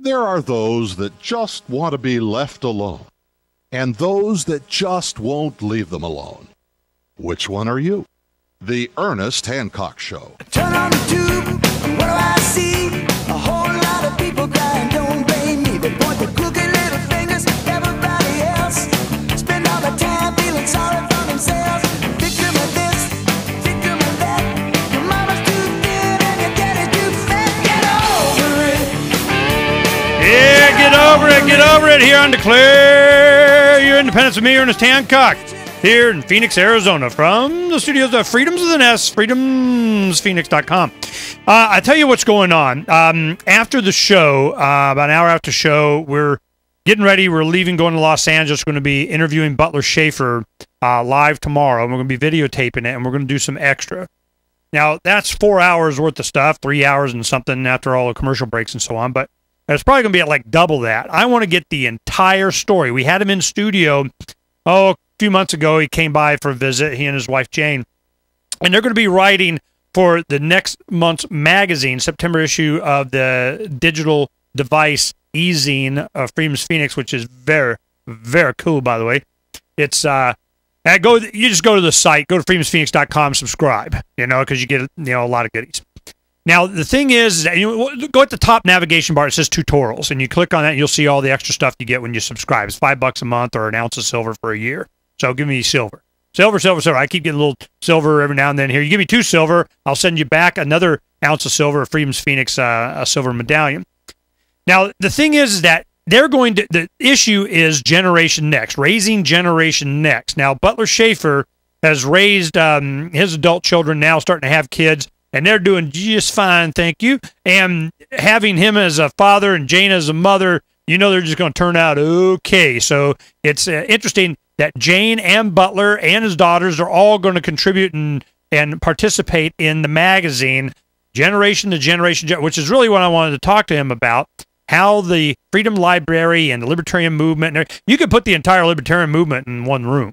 There are those that just want to be left alone, and those that just won't leave them alone. Which one are you? The Ernest Hancock Show. Turn on the tube, what do I see? A whole lot of people crying, don't blame me. They point the crooked little fingers, everybody else. Spend all the time feeling sorry for themselves. Victim of this, victim of that. Your mama's too thin and your daddy's too fat. Get over it. Yeah, get over it here on Declare Your Independence with me, Ernest Hancock, here in Phoenix, Arizona, from the studios of Freedoms with an S, freedomsphoenix.com. I tell you what's going on. After the show, about an hour after the show, we're getting ready. We're leaving, going to Los Angeles. We're going to be interviewing Butler Schaefer live tomorrow, and we're going to be videotaping it, and we're going to do some extra. Now, that's 4 hours worth of stuff, 3 hours and something after all the commercial breaks and so on, but it's probably going to be at like double that. I want to get the entire story. We had him in studio, a few months ago. He came by for a visit, he and his wife Jane, and they're going to be writing for the next month's magazine, September issue of the digital device e-zine of Freedom's Phoenix, which is very, very cool, by the way. It's you just go to the site, go to freedomsphoenix.com, subscribe, because you get a lot of goodies. Now, the thing is that go at the top navigation bar. It says tutorials, and you click on that, and you'll see all the extra stuff you get when you subscribe. It's $5 a month or an ounce of silver for a year. So give me silver. Silver, silver, silver. I keep getting a little silver every now and then here. You give me 2 silver, I'll send you back another ounce of silver, Freedom's Phoenix, a silver medallion. Now, the thing is that the issue is Generation Next, raising Generation Next. Now, Butler Schaefer has raised his adult children now, starting to have kids, and they're doing just fine, thank you. And having him as a father and Jane as a mother, they're just going to turn out okay. So it's interesting that Jane and Butler and his daughters are all going to contribute and participate in the magazine, Generation to Generation, which is really what I wanted to talk to him about, how the Freedom Library and the Libertarian Movement, you could put the entire Libertarian Movement in one room.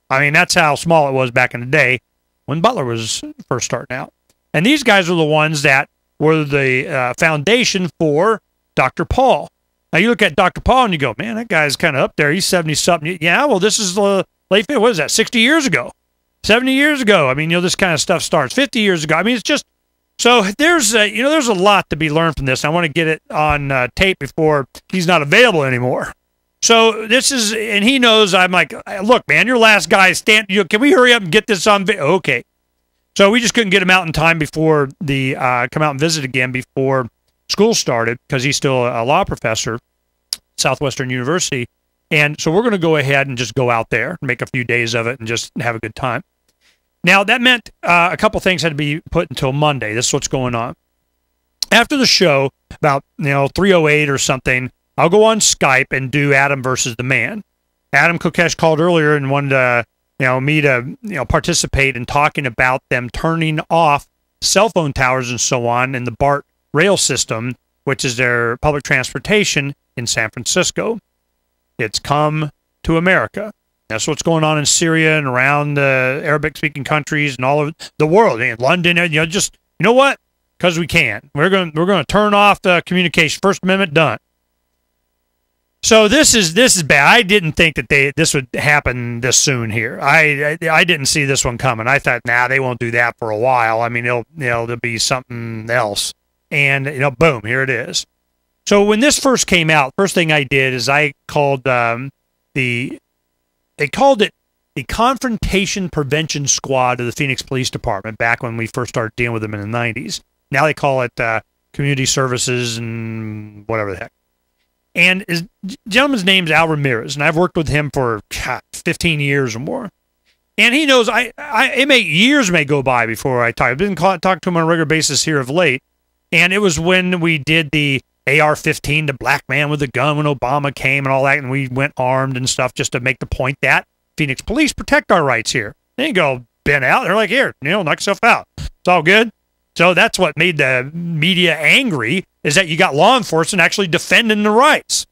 I mean, that's how small it was back in the day when Butler was first starting out. And these guys are the ones that were the foundation for Dr. Paul. Now, you look at Dr. Paul and you go, man, that guy's kind of up there. He's 70-something. Yeah, well, this is the late, what is that, 60 years ago? 70 years ago. I mean, this kind of stuff starts 50 years ago. I mean, it's just, so there's a lot to be learned from this. I want to get it on tape before he's not available anymore. So this is, and he knows, I'm like, look, man, your last guy, can we hurry up and get this on video? Okay. So we just couldn't get him out in time before the come out and visit again before school started, because he's still a law professor at Southwestern University. And so we're going to go ahead and just go out there, make a few days of it, and just have a good time. Now, that meant a couple things had to be put until Monday. This is what's going on. After the show, about 3:08 or something, I'll go on Skype and do Adam versus the Man. Adam Kokesh called earlier and wanted me to participate in talking about them turning off cell phone towers and so on in the BART rail system, which is their public transportation in San Francisco. It's come to America. That's what's going on in Syria and around the Arabic-speaking countries and all of the world, in London. What? Because we can. We're going to turn off the communication. First Amendment done. So this is bad. I didn't think that this would happen this soon here. I didn't see this one coming. I thought, they won't do that for a while. I mean, there'll be something else. And boom, here it is. So when this first came out, first thing I did is I called they called it the Confrontation Prevention Squad of the Phoenix Police Department back when we first started dealing with them in the 90s. Now they call it Community Services and whatever the heck. And his gentleman's name's Al Ramirez, and I've worked with him for 15 years or more. And he knows years may go by before I talk. I've been talking to him on a regular basis here of late. And it was when we did the AR-15, the black man with the gun when Obama came and all that, and we went armed and stuff just to make the point that Phoenix police protect our rights here. They didn't go bent out. They're like, here, knock yourself out. It's all good. So that's what made the media angry, is that you got law enforcement actually defending the rights.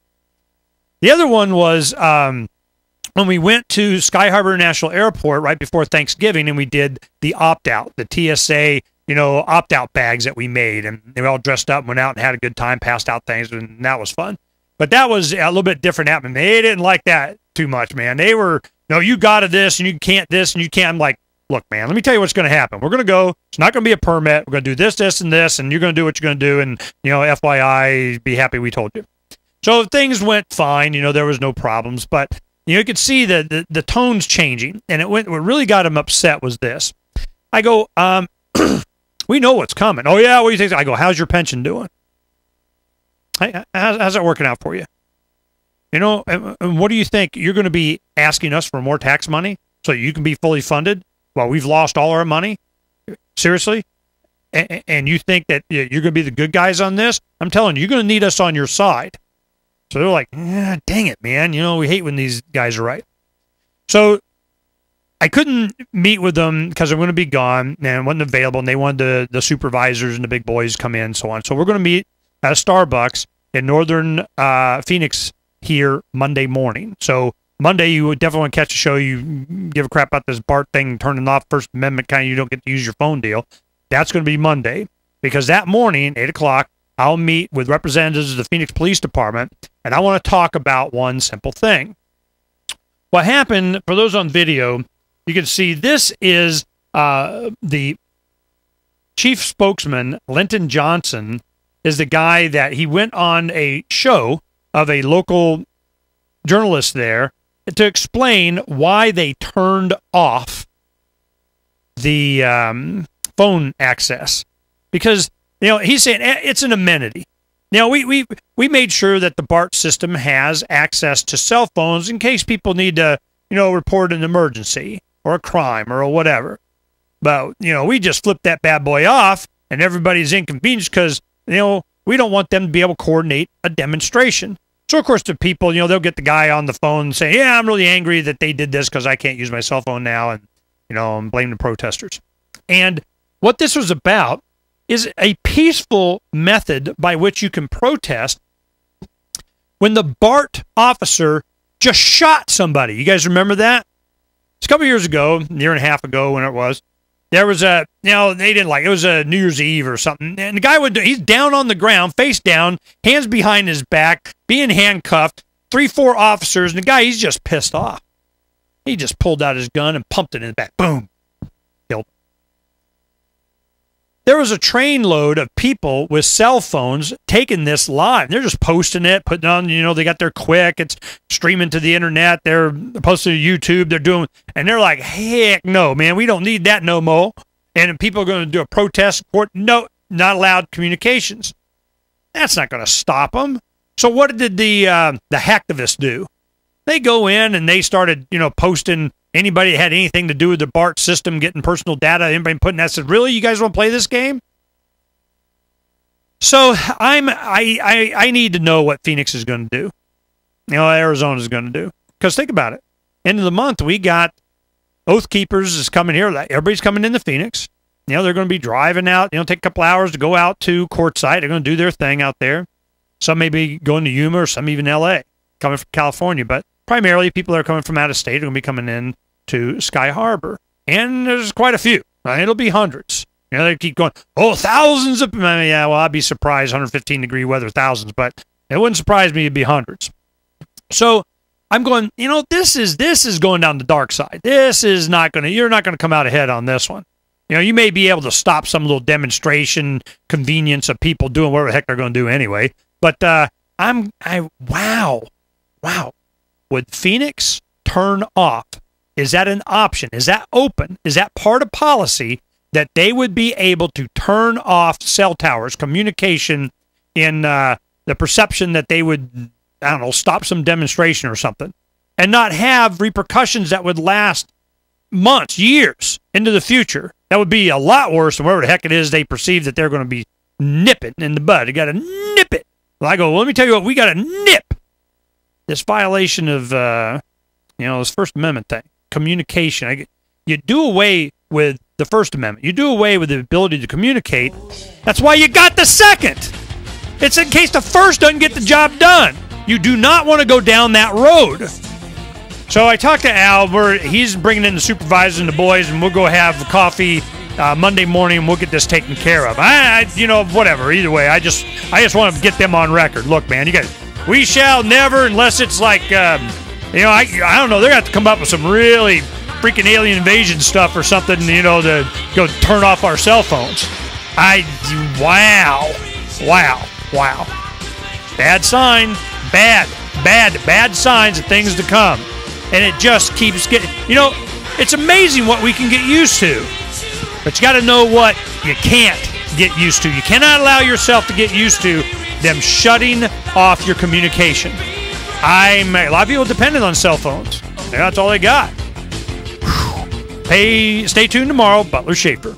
The other one was when we went to Sky Harbor National Airport right before Thanksgiving and we did the opt-out, the TSA opt-out bags that we made, and they were all dressed up and went out and had a good time, passed out things, and that was fun. But that was a little bit different happening. They didn't like that too much, man. They were, no, you got to this, and you can't this, and you can't. I'm like, look, man, let me tell you what's going to happen. We're going to go. It's not going to be a permit. We're going to do this, this, and this, and you're going to do what you're going to do, and, FYI, be happy we told you. So things went fine. There was no problems, but, you could see the tone's changing, and what really got him upset was this. I go, we know what's coming. Oh, yeah, what do you think? I go, how's your pension doing? How's that working out for you? And what do you think? You're going to be asking us for more tax money so you can be fully funded while we've lost all our money? Seriously? And you think that you're going to be the good guys on this? I'm telling you, you're going to need us on your side. So they're like, dang it, man. We hate when these guys are right. So I couldn't meet with them because I'm going to be gone and wasn't available, and they wanted the supervisors and the big boys come in and so on. So we're going to meet at a Starbucks in northern Phoenix here Monday morning. So Monday, you would definitely want to catch a show. You give a crap about this BART thing turning off First Amendment kind of, you don't get to use your phone deal. That's going to be Monday, because that morning, 8 o'clock, I'll meet with representatives of the Phoenix Police Department, and I want to talk about one simple thing. What happened, for those on video, you can see this is the chief spokesman, Linton Johnson, is the guy that he went on a show of a local journalist there to explain why they turned off the phone access. Because, he's saying it's an amenity. We made sure that the BART system has access to cell phones in case people need to, report an emergency or a crime or whatever. But, we just flipped that bad boy off, and everybody's inconvenienced because, we don't want them to be able to coordinate a demonstration. So, of course, the people, they'll get the guy on the phone saying, yeah, I'm really angry that they did this because I can't use my cell phone now, and, I'm blaming the protesters. And what this was about is a peaceful method by which you can protest when the BART officer just shot somebody. You guys remember that? It's a couple years ago, a year and a half ago when it was. There was they didn't like it. It was a New Year's Eve or something. And the guy he's down on the ground, face down, hands behind his back, being handcuffed, 3-4 officers, and the guy, he's just pissed off. He just pulled out his gun and pumped it in the back. Boom. Killed. There was a train load of people with cell phones taking this live. They're just posting it, putting on, they got their quick. It's streaming to the internet. They're posting to YouTube. They're doing, and they're like, heck no, man, we don't need that no more. And people are going to do a protest report. No, not allowed communications. That's not going to stop them. So what did the hacktivists do? They go in and they started, posting anybody that had anything to do with the BART system, getting personal data, anybody putting that, said, really, you guys want to play this game? So I need to know what Phoenix is going to do. Arizona is going to do. Because think about it. End of the month, we got Oath Keepers is coming here. Everybody's coming into Phoenix. They're going to be driving out, take a couple hours to go out to Quartzsite. They're going to do their thing out there. Some may be going to Yuma or some even L.A., coming from California. But primarily, people that are coming from out of state are going to be coming in to Sky Harbor. And there's quite a few. It'll be hundreds. They keep going, thousands of, yeah, well, I'd be surprised, 115-degree weather, thousands, but it wouldn't surprise me it'd be hundreds. So I'm going, this is going down the dark side. This is not going to, you're not going to come out ahead on this one. You may be able to stop some little demonstration convenience of people doing whatever the heck they're going to do anyway. But wow. Would Phoenix turn off? Is that an option? Is that open? Is that part of policy that they would be able to turn off cell towers, communication in the perception that they would, stop some demonstration or something, and not have repercussions that would last months, years into the future? That would be a lot worse than whatever the heck it is they perceive that they're going to be nipping in the bud. You got to nip it. Well, I go, let me tell you what, we got to nip this violation of, this First Amendment thing. Communication. You do away with the First Amendment. You do away with the ability to communicate. That's why you got the Second. It's in case the First doesn't get the job done. You do not want to go down that road. So I talked to Al, where he's bringing in the supervisors and the boys, and we'll go have coffee Monday morning, and we'll get this taken care of. Whatever. Either way, I just want to get them on record. Look, man, we shall never, unless it's like, I don't know. They're going to have to come up with some really freaking alien invasion stuff or something, to go turn off our cell phones. Wow. Bad sign. Bad signs of things to come. And it just keeps getting, it's amazing what we can get used to. But you got to know what you can't get used to. You cannot allow yourself to get used to them shutting off your communication. A lot of people dependent on cell phones. That's all they got. Hey, stay tuned tomorrow. Butler Schaefer.